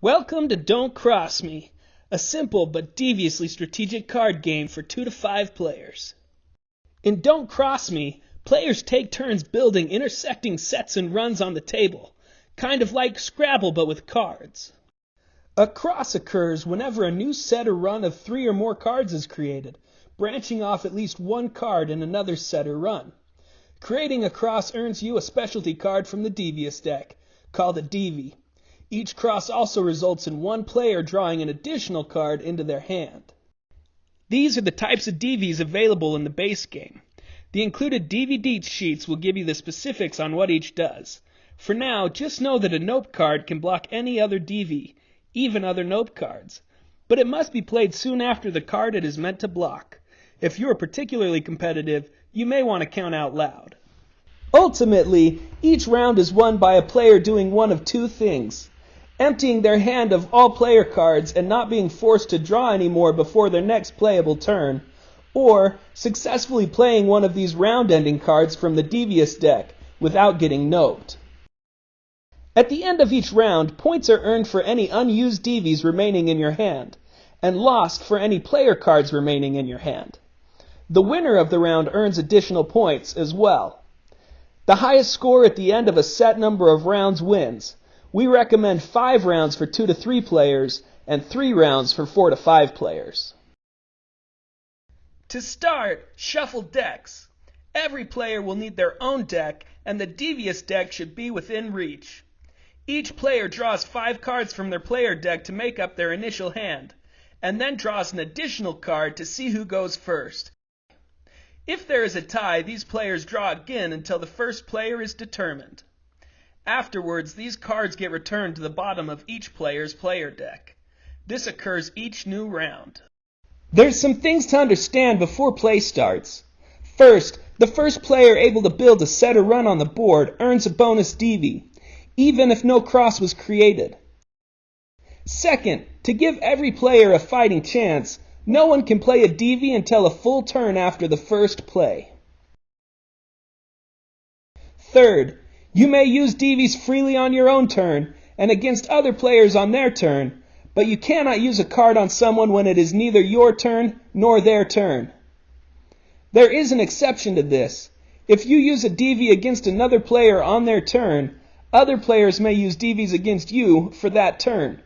Welcome to Don't Cross Me, a simple but deviously strategic card game for 2 to 5 players. In Don't Cross Me, players take turns building intersecting sets and runs on the table, kind of like Scrabble but with cards. A cross occurs whenever a new set or run of 3 or more cards is created, branching off at least one card in another set or run. Creating a cross earns you a specialty card from the Devious deck, called a Devi. Each cross also results in one player drawing an additional card into their hand. These are the types of Devis available in the base game. The included DVD sheets will give you the specifics on what each does. For now, just know that a Nope card can block any other Devi, even other Nope cards. But it must be played soon after the card it is meant to block. If you are particularly competitive, you may want to count out loud. Ultimately, each round is won by a player doing one of two things: emptying their hand of all player cards and not being forced to draw any more before their next playable turn, or successfully playing one of these round-ending cards from the Devious deck without getting noped. At the end of each round, points are earned for any unused Devis remaining in your hand, and lost for any player cards remaining in your hand. The winner of the round earns additional points as well. The highest score at the end of a set number of rounds wins. We recommend 5 rounds for 2 to 3 players and 3 rounds for 4 to 5 players. To start, shuffle decks. Every player will need their own deck, and the Devious deck should be within reach. Each player draws 5 cards from their player deck to make up their initial hand, and then draws an additional card to see who goes first. If there is a tie, these players draw again until the first player is determined. Afterwards, these cards get returned to the bottom of each player's player deck. This occurs each new round. There's some things to understand before play starts. First, the first player able to build a set or run on the board earns a bonus Devi, even if no cross was created. Second, to give every player a fighting chance, no one can play a Devi until a full turn after the first play. Third, you may use Devis freely on your own turn and against other players on their turn, but you cannot use a card on someone when it is neither your turn nor their turn. There is an exception to this. If you use a Devi against another player on their turn, other players may use Devis against you for that turn.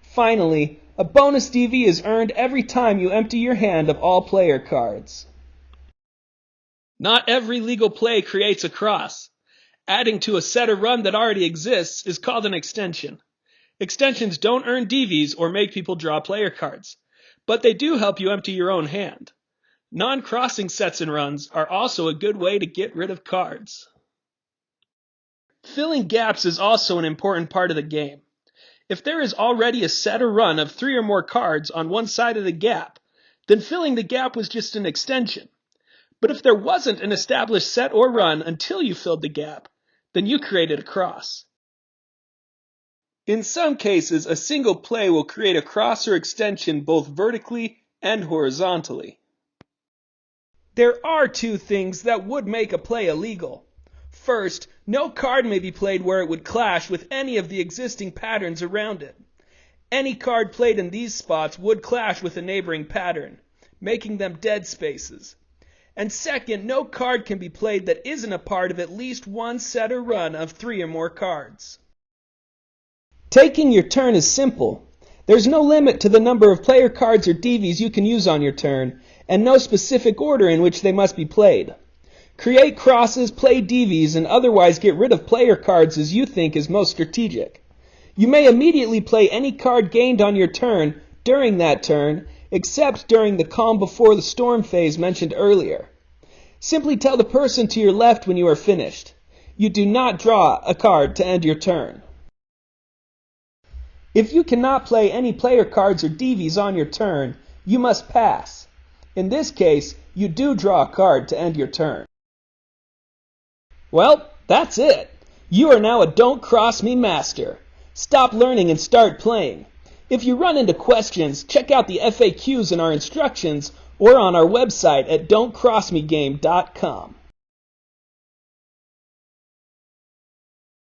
Finally, a bonus Devi is earned every time you empty your hand of all player cards. Not every legal play creates a cross. Adding to a set or run that already exists is called an extension. Extensions don't earn Devis or make people draw player cards, but they do help you empty your own hand. Non-crossing sets and runs are also a good way to get rid of cards. Filling gaps is also an important part of the game. If there is already a set or run of 3 or more cards on one side of the gap, then filling the gap was just an extension. But if there wasn't an established set or run until you filled the gap, then you created a cross. In some cases, a single play will create a cross or extension both vertically and horizontally. There are 2 things that would make a play illegal. First, no card may be played where it would clash with any of the existing patterns around it. Any card played in these spots would clash with a neighboring pattern, making them dead spaces. And second, no card can be played that isn't a part of at least one set or run of 3 or more cards. Taking your turn is simple. There's no limit to the number of player cards or Devis you can use on your turn, and no specific order in which they must be played. Create crosses, play Devis, and otherwise get rid of player cards as you think is most strategic. You may immediately play any card gained on your turn during that turn, except during the calm before the storm phase mentioned earlier. Simply tell the person to your left when you are finished. You do not draw a card to end your turn. If you cannot play any player cards or Devis on your turn, you must pass. In this case, you do draw a card to end your turn. Well, that's it. You are now a Don't Cross Me master. Stop learning and start playing. If you run into questions, check out the FAQs in our instructions or on our website at don'tcrossmegame.com.